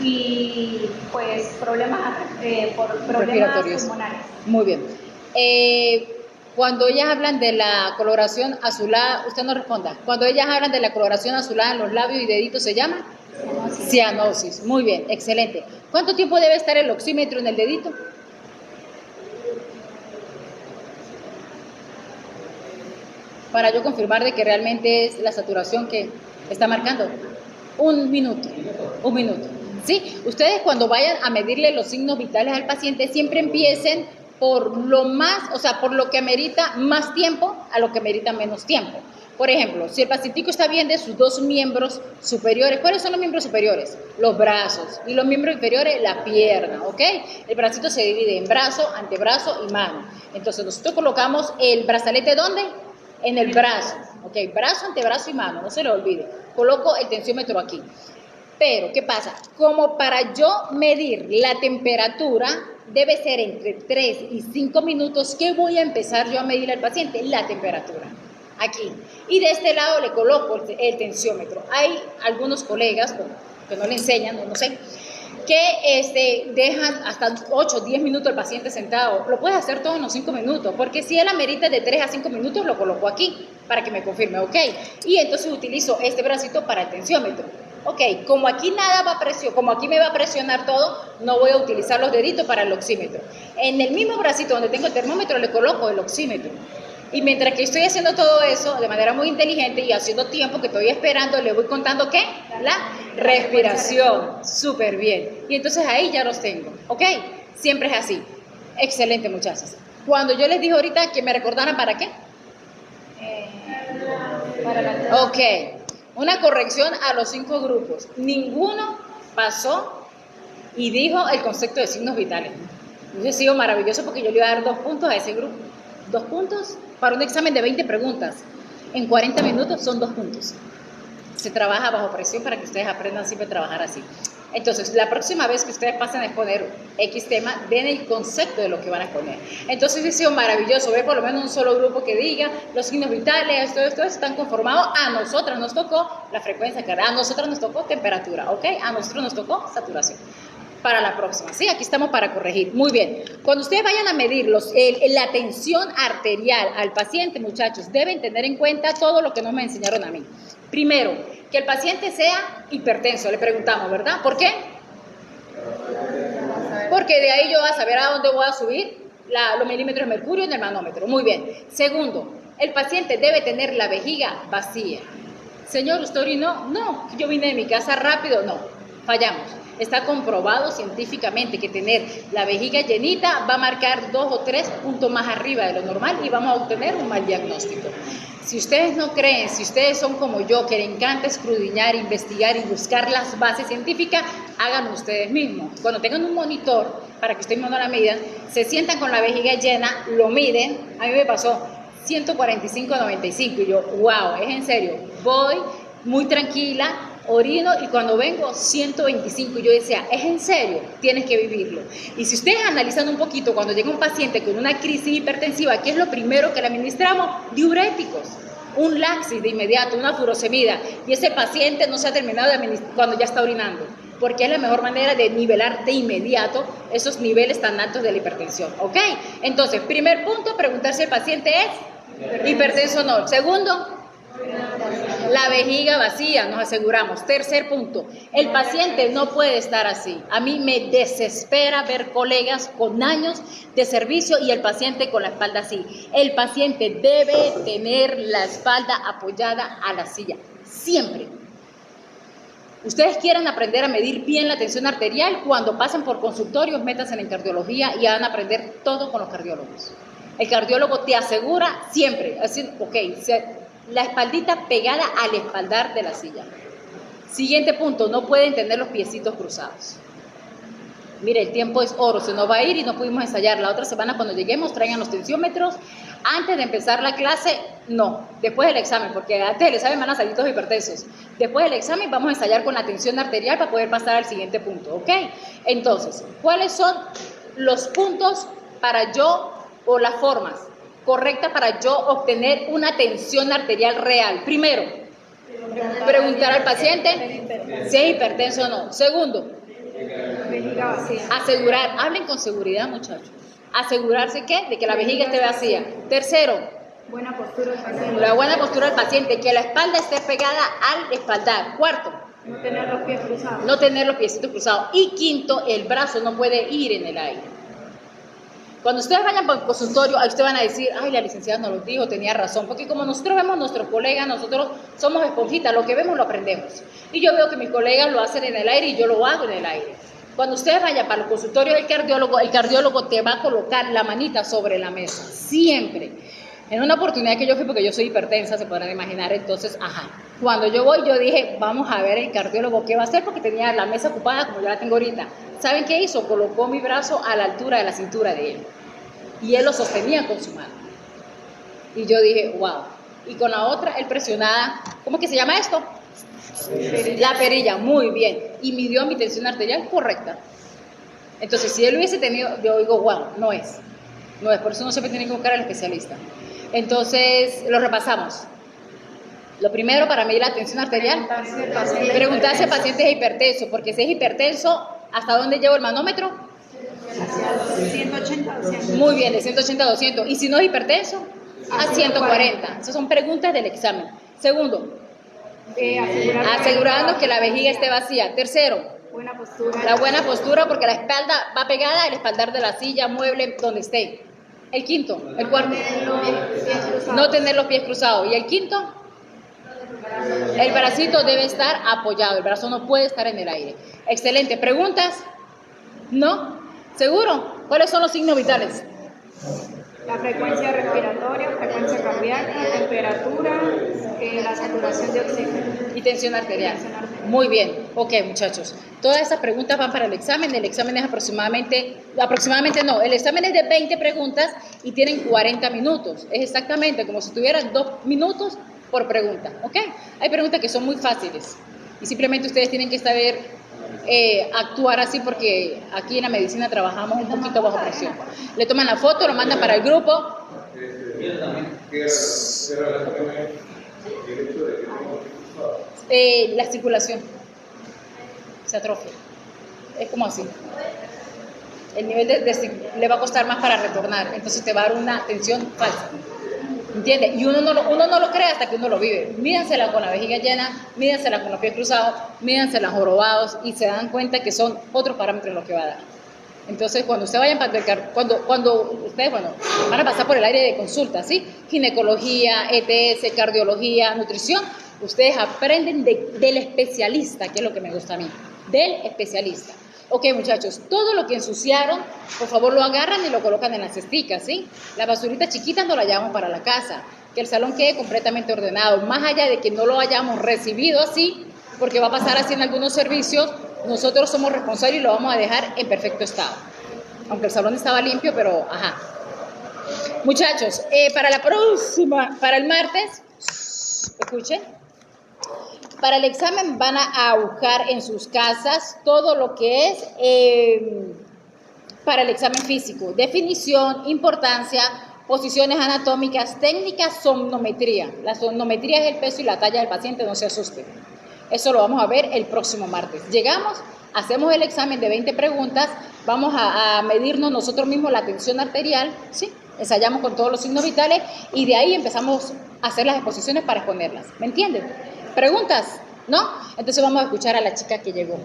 y pues problemas respiratorios pulmonares. Muy bien. Cuando ellas hablan de la coloración azulada, usted no responda. Cuando ellas hablan de la coloración azulada en los labios y deditos, ¿se llama? Cianosis. Muy bien, excelente. ¿Cuánto tiempo debe estar el oxímetro en el dedito? Para yo confirmar de que realmente es la saturación que está marcando. 1 minuto. 1 minuto. ¿Sí? Ustedes cuando vayan a medirle los signos vitales al paciente, siempre empiecen por lo más, o sea, por lo que amerita más tiempo a lo que amerita menos tiempo. Por ejemplo, si el pacientico está bien de sus 2 miembros superiores, ¿cuáles son los miembros superiores? Los brazos. Y los miembros inferiores, la pierna, ¿ok? El bracito se divide en brazo, antebrazo y mano. Entonces nosotros colocamos el brazalete, ¿dónde? En el brazo, ¿ok? Brazo, antebrazo y mano, no se lo olvide. Coloco el tensiómetro aquí. Pero, ¿qué pasa? Como para yo medir la temperatura, debe ser entre 3 y 5 minutos que voy a empezar yo a medir al paciente la temperatura. Aquí. Y de este lado le coloco el tensiómetro. Hay algunos colegas que no le enseñan, no sé, que dejan hasta 8 o 10 minutos al paciente sentado. Lo puede hacer todo en los 5 minutos, porque si él amerita de 3 a 5 minutos, lo coloco aquí para que me confirme, ¿ok? Y entonces utilizo este bracito para el tensiómetro. Ok, como aquí nada va a presionar, como aquí me va a presionar todo, no voy a utilizar los deditos para el oxímetro. En el mismo bracito donde tengo el termómetro le coloco el oxímetro. Y mientras que estoy haciendo todo eso de manera muy inteligente y haciendo tiempo que estoy esperando, le voy contando ¿qué? La respiración. Súper bien. Y entonces ahí ya los tengo, ¿ok? Siempre es así. Excelente, muchachos. Cuando yo les dije ahorita que me recordaran para qué. Para la Ok. Una corrección a los 5 grupos. Ninguno pasó y dijo el concepto de signos vitales. Eso ha sido maravilloso porque yo le iba a dar 2 puntos a ese grupo. 2 puntos para un examen de 20 preguntas. En 40 minutos son 2 puntos. Se trabaja bajo presión para que ustedes aprendan siempre a trabajar así. Entonces, la próxima vez que ustedes pasen a exponer X tema, den el concepto de lo que van a exponer. Entonces, ha sido maravilloso ver por lo menos un solo grupo que diga los signos vitales, esto están conformados. A nosotras nos tocó la frecuencia cardíaca, a nosotras nos tocó temperatura, ¿ok? A nosotros nos tocó saturación. Para la próxima, ¿sí? Aquí estamos para corregir. Muy bien. Cuando ustedes vayan a medir la tensión arterial al paciente, muchachos, deben tener en cuenta todo lo que no me enseñaron a mí. Primero, que el paciente sea hipertenso, le preguntamos, ¿verdad? ¿Por qué? Porque de ahí yo voy a saber a dónde voy a subir los milímetros de mercurio en el manómetro. Muy bien. Segundo, el paciente debe tener la vejiga vacía. Señor, ¿usted orinó? No, yo vine de mi casa rápido. No, fallamos. Está comprobado científicamente que tener la vejiga llenita va a marcar 2 o 3 puntos más arriba de lo normal y vamos a obtener un mal diagnóstico. Si ustedes no creen, si ustedes son como yo, que les encanta escudriñar, investigar y buscar las bases científicas, háganlo ustedes mismos. Cuando tengan un monitor, para que ustedes mismos la midan, se sientan con la vejiga llena, lo miden. A mí me pasó 145/95 y yo, wow, es en serio, voy muy tranquila, orino y cuando vengo 125, yo decía, es en serio, tienes que vivirlo. Y si ustedes analizan un poquito, cuando llega un paciente con una crisis hipertensiva, ¿qué es lo primero que le administramos? Diuréticos, un laxis de inmediato, una furosemida, y ese paciente no se ha terminado de administrar cuando ya está orinando, porque es la mejor manera de nivelar de inmediato esos niveles tan altos de la hipertensión, ¿ok? Entonces, primer punto, preguntar si el paciente es hipertenso o no. Segundo, La vejiga vacía, nos aseguramos. Tercer punto, el paciente no puede estar así. A mí me desespera ver colegas con años de servicio y el paciente con la espalda así. El paciente debe tener la espalda apoyada a la silla, siempre. Ustedes quieren aprender a medir bien la tensión arterial, cuando pasen por consultorios, métanse en cardiología y van a aprender todo con los cardiólogos. El cardiólogo te asegura siempre, así, la espaldita pegada al espaldar de la silla. Siguiente punto, no pueden tener los piecitos cruzados. Mire, el tiempo es oro, se nos va a ir y no pudimos ensayar. La otra semana cuando lleguemos traigan los tensiómetros. Antes de empezar la clase, no, después del examen, porque antes del examen van a salir todos hipertensos. Después del examen vamos a ensayar con la tensión arterial para poder pasar al siguiente punto, ¿ok? Entonces, ¿cuáles son los puntos para yo, o las formas correctas para yo obtener una tensión arterial real? Primero, preguntar al paciente si es hipertenso o no. Segundo, asegurar, hablen con seguridad, muchachos. Asegurarse de que la vejiga esté vacía. Tercero, Buena postura del paciente. la buena postura del paciente, que la espalda esté pegada al espaldar. Cuarto, No tener los pies cruzados. no tener los piecitos cruzados. Y quinto, el brazo no puede ir en el aire. Cuando ustedes vayan por el consultorio, ahí ustedes van a decir, ay, la licenciada nos lo dijo, tenía razón, porque como nosotros vemos a nuestros colegas, nosotros somos esponjitas, lo que vemos lo aprendemos. Y yo veo que mis colegas lo hacen en el aire y yo lo hago en el aire. Cuando ustedes vayan para el consultorio del cardiólogo, el cardiólogo te va a colocar la manita sobre la mesa, siempre. En una oportunidad que yo fui, porque yo soy hipertensa, se podrán imaginar, entonces, cuando yo voy, yo dije, vamos a ver el cardiólogo qué va a hacer, porque tenía la mesa ocupada como yo la tengo ahorita. ¿Saben qué hizo? Colocó mi brazo a la altura de la cintura de él. Y él lo sostenía con su mano. Y yo dije, wow. Y con la otra, él presionaba, ¿cómo que se llama esto? La perilla, muy bien. Y midió mi tensión arterial correcta. Entonces, si él hubiese tenido, yo digo, wow, no es. No es, por eso no siempre tiene que buscar al especialista. Entonces, lo repasamos. Lo primero para medir la tensión arterial, preguntarse si el paciente es hipertenso, porque si es hipertenso, ¿hasta dónde llevo el manómetro? Hacia 180 200. Muy bien, de 180 a 200. Y si no es hipertenso, a 140. Esas son preguntas del examen. Segundo, asegurarnos que la vejiga esté vacía. Tercero, Buena postura. la buena postura, porque la espalda va pegada al espaldar de la silla, mueble, donde esté. El quinto, el cuarto, no tener los pies cruzados. Y el quinto, el bracito debe estar apoyado, el brazo no puede estar en el aire. Excelente. ¿Preguntas? ¿No? ¿Seguro? ¿Cuáles son los signos vitales? La frecuencia respiratoria, frecuencia cardíaca, temperatura, la saturación de oxígeno. Y tensión arterial. Muy bien. Ok, muchachos. Todas esas preguntas van para el examen. El examen es aproximadamente no, el examen es de 20 preguntas y tienen 40 minutos. Es exactamente como si tuvieran 2 minutos por pregunta. ¿Ok? Hay preguntas que son muy fáciles y simplemente ustedes tienen que saber actuar así, porque aquí en la medicina trabajamos un poquito bajo presión. Le toman la foto, lo mandan para el grupo. La circulación se atrofia. Es como así. El nivel le va a costar más para retornar, entonces te va a dar una tensión falsa. ¿Entiendes? Y uno no lo cree hasta que uno lo vive. Mídansela con la vejiga llena, mídansela con los pies cruzados, mídansela jorobados y se dan cuenta que son otros parámetros los que va a dar. Entonces, cuando ustedes vayan cuando ustedes, van a pasar por el área de consulta, ¿sí? Ginecología, ETS, cardiología, nutrición, ustedes aprenden del especialista, que es lo que me gusta a mí, del especialista. Ok, muchachos, todo lo que ensuciaron, por favor lo agarran y lo colocan en las cesticas, ¿sí? Las basuritas chiquitas no las llevamos para la casa, que el salón quede completamente ordenado, más allá de que no lo hayamos recibido así, porque va a pasar así en algunos servicios, nosotros somos responsables y lo vamos a dejar en perfecto estado. Aunque el salón estaba limpio, pero Muchachos, para el martes, escuchen. Para el examen van a buscar en sus casas todo lo que es para el examen físico. Definición, importancia, posiciones anatómicas, técnicas, somnometría. La somnometría es el peso y la talla del paciente, no se asusten. Eso lo vamos a ver el próximo martes. Llegamos, hacemos el examen de 20 preguntas, vamos a medirnos nosotros mismos la tensión arterial, ¿sí? Ensayamos con todos los signos vitales y de ahí empezamos a hacer las exposiciones para exponerlas. ¿Me entienden? ¿Preguntas? ¿No? Entonces vamos a escuchar a la chica que llegó.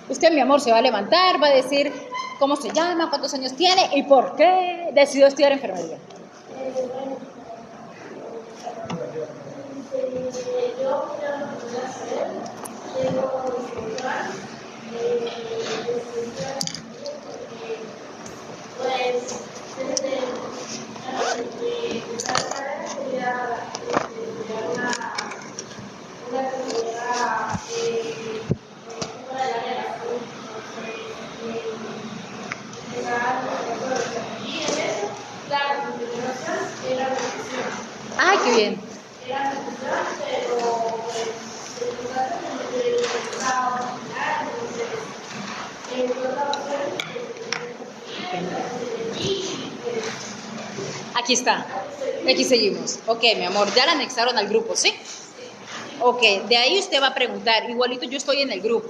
Usted, mi amor, se va a levantar, va a decir cómo se llama, cuántos años tiene y por qué decidió estudiar enfermería. Yo tengo pues desde esta carrera quería una carrera para el área de la salud. Y en eso, claro, mi primera opción era nutrición. ¡Ay, qué bien! Era nutrición, pero pues el caso de el estado final, entonces otra opción Aquí está. Aquí seguimos. Ok, mi amor, ya la anexaron al grupo, ¿sí? Ok, de ahí usted va a preguntar. Igualito yo estoy en el grupo.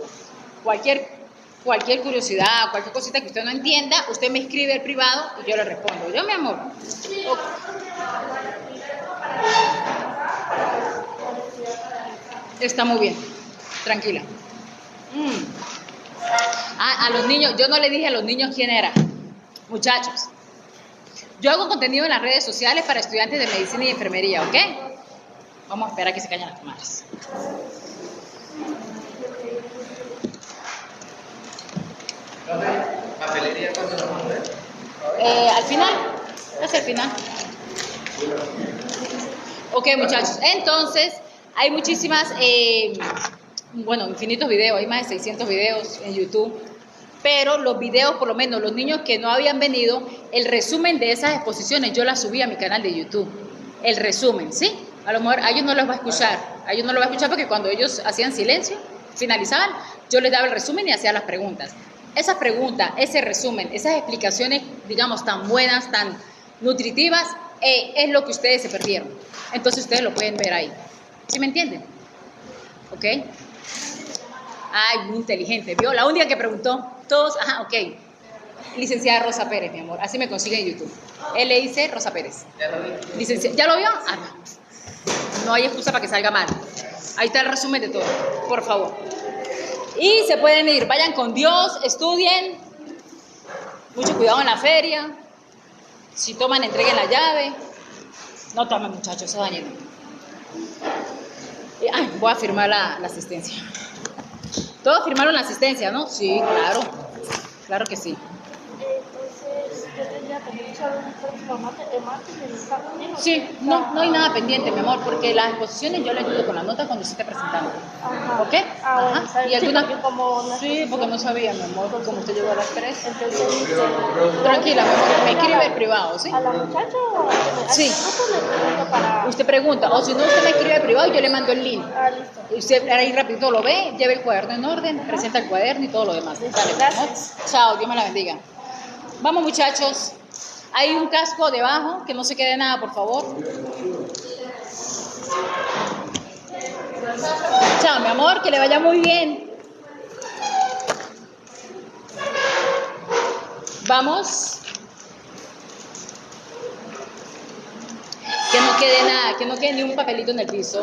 Cualquier curiosidad, cualquier cosita que usted no entienda, usted me escribe al privado y yo le respondo. ¿Yo, mi amor? Ok. Está muy bien. Tranquila. A los niños, yo no le dije a los niños quién era. Muchachos, yo hago contenido en las redes sociales para estudiantes de medicina y enfermería, ¿ok? Vamos a esperar a que se callen las cámaras. ¿Papelería cuándo nos vamos a ver? Al final, hacia el final. Ok, muchachos, entonces hay muchísimas, infinitos videos, hay más de 600 videos en YouTube, pero los videos, por lo menos los niños que no habían venido, el resumen de esas exposiciones yo las subí a mi canal de YouTube, el resumen, ¿sí? A lo mejor a ellos no los va a escuchar, porque cuando ellos hacían silencio, finalizaban, yo les daba el resumen y hacía las preguntas. Esas preguntas, ese resumen, esas explicaciones, digamos, tan buenas, tan nutritivas, es lo que ustedes se perdieron. Entonces ustedes lo pueden ver ahí. ¿Sí me entienden? ¿Ok? Ay, muy inteligente, ¿vio? La única que preguntó, todos, ajá, ok. Licenciada Rosa Pérez, mi amor, así me consigue en YouTube. LIC Rosa Pérez. ¿Ya lo vio? Ah, no hay excusa para que salga mal. Ahí está el resumen de todo, por favor. Y se pueden ir, vayan con Dios, estudien. Mucho cuidado en la feria. Si toman, entreguen la llave. No tomen, muchachos, eso dañen. Voy a firmar la asistencia. ¿Todos firmaron la asistencia, no? Sí, claro. Claro que sí. Entonces, yo tendría que saber el próximo martes en el salón. Sí, no hay nada pendiente, mi amor, porque las exposiciones yo le ayudo con la nota cuando se esté presentando. Ajá. ¿Ok? Bueno, Ajá. ¿sabes? ¿Y alguna? Sí, Porque no sabía, mi amor, como usted llegó a las 3. Entonces, Tranquila, mi amor, me escribe el privado, ¿sí? ¿a la muchacha o a Sí. para... Usted pregunta, o si no, usted me escribe el privado y yo le mando el link. listo. Y usted ahí rapidito lo ve, lleva el cuaderno en orden, presenta el cuaderno y todo lo demás. Dale, mi amor. Gracias. Chao, Dios me la bendiga. Vamos, muchachos. Hay un casco debajo, que no se quede nada, por favor. Chao, mi amor, que le vaya muy bien. Vamos. Que no quede nada, que no quede ni un papelito en el piso.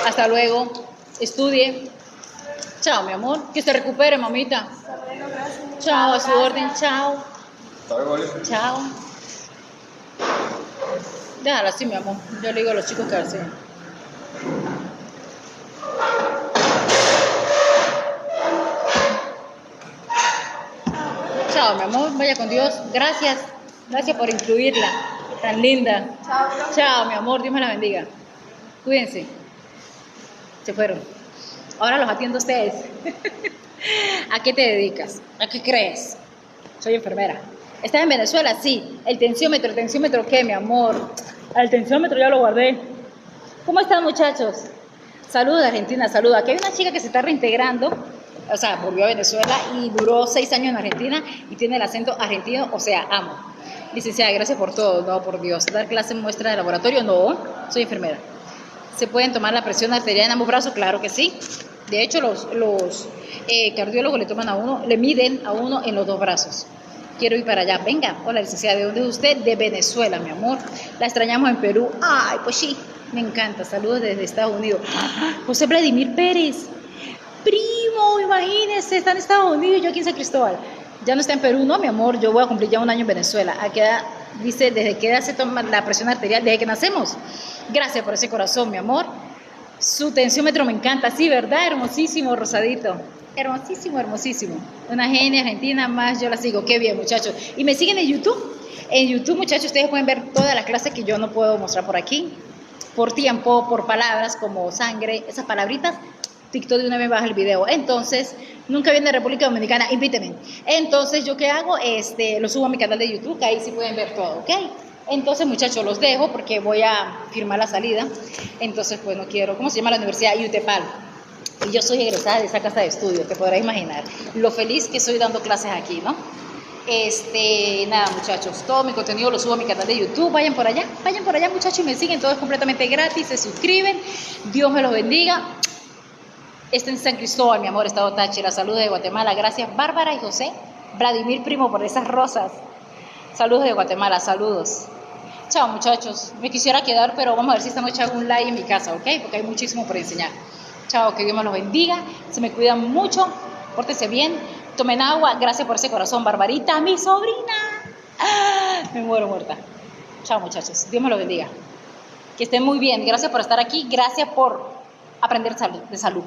Hasta luego. Estudie. Chao, mi amor. Que se recupere, mamita. Chao, a su orden. Chao. Chao. Déjala así, mi amor. Yo le digo a los chicos que así. Chao, mi amor. Vaya con Dios. Gracias. Gracias por incluirla. Tan linda. Chao, mi amor. Dios me la bendiga. Cuídense. Se fueron. Ahora los atiendo a ustedes. ¿A qué te dedicas? ¿A qué crees? Soy enfermera. ¿Estás en Venezuela? Sí. ¿El tensiómetro qué, mi amor? El tensiómetro ya lo guardé. ¿Cómo están, muchachos? Saludos de Argentina, saludos. Aquí hay una chica que se está reintegrando, o sea, volvió a Venezuela y duró 6 años en Argentina y tiene el acento argentino, o sea, amo. Licenciada, gracias por todo. No, por Dios. ¿Dar clase en muestra de laboratorio? No, soy enfermera. ¿Se pueden tomar la presión arterial en ambos brazos? Claro que sí. De hecho, los cardiólogos le miden a uno en los 2 brazos. Quiero ir para allá. Venga. Hola, licenciada. ¿De dónde es usted? De Venezuela, mi amor. La extrañamos en Perú. Ay, pues sí. Me encanta. Saludos desde Estados Unidos. José Vladimir Pérez. Primo, imagínese, está en Estados Unidos y yo aquí en San Cristóbal. Ya no está en Perú, no, mi amor. Yo voy a cumplir ya un año en Venezuela. ¿A qué edad? Dice, ¿desde qué edad se toma la presión arterial? Desde que nacemos. Gracias por ese corazón, mi amor. Su tensiómetro me encanta, sí, ¿verdad? Hermosísimo, rosadito. Hermosísimo, hermosísimo. Una genia argentina más, yo la sigo. Qué bien, muchachos. ¿Y me siguen en YouTube? En YouTube, muchachos, ustedes pueden ver todas las clases que yo no puedo mostrar por aquí. Por tiempo, por palabras como sangre, esas palabritas. TikTok de una vez baja el video. Entonces, nunca viene de República Dominicana, invíteme. Entonces, ¿yo qué hago? Lo subo a mi canal de YouTube, que ahí sí pueden ver todo, ¿ok? Entonces, muchachos, los dejo porque voy a firmar la salida. Entonces, pues no quiero. ¿Cómo se llama la universidad? UTEPAL. Y yo soy egresada de esa casa de estudio, te podrás imaginar lo feliz que soy dando clases aquí, ¿no? Nada, muchachos, todo mi contenido lo subo a mi canal de YouTube. Vayan por allá, muchachos, y me siguen. Todo es completamente gratis, se suscriben. Dios me los bendiga. En San Cristóbal, mi amor, Estado Táchira. Saludos de Guatemala. Gracias, Bárbara y José. Vladimir, primo, por esas rosas. Saludos de Guatemala, saludos. Chao, muchachos. Me quisiera quedar, pero vamos a ver si esta noche hago un live en mi casa, ¿ok? Porque hay muchísimo por enseñar. Chao, que Dios me los bendiga. Se me cuidan mucho. Pórtense bien. Tomen agua. Gracias por ese corazón, Barbarita, mi sobrina. Me muero muerta. Chao, muchachos. Dios me los bendiga. Que estén muy bien. Gracias por estar aquí. Gracias por aprender de salud.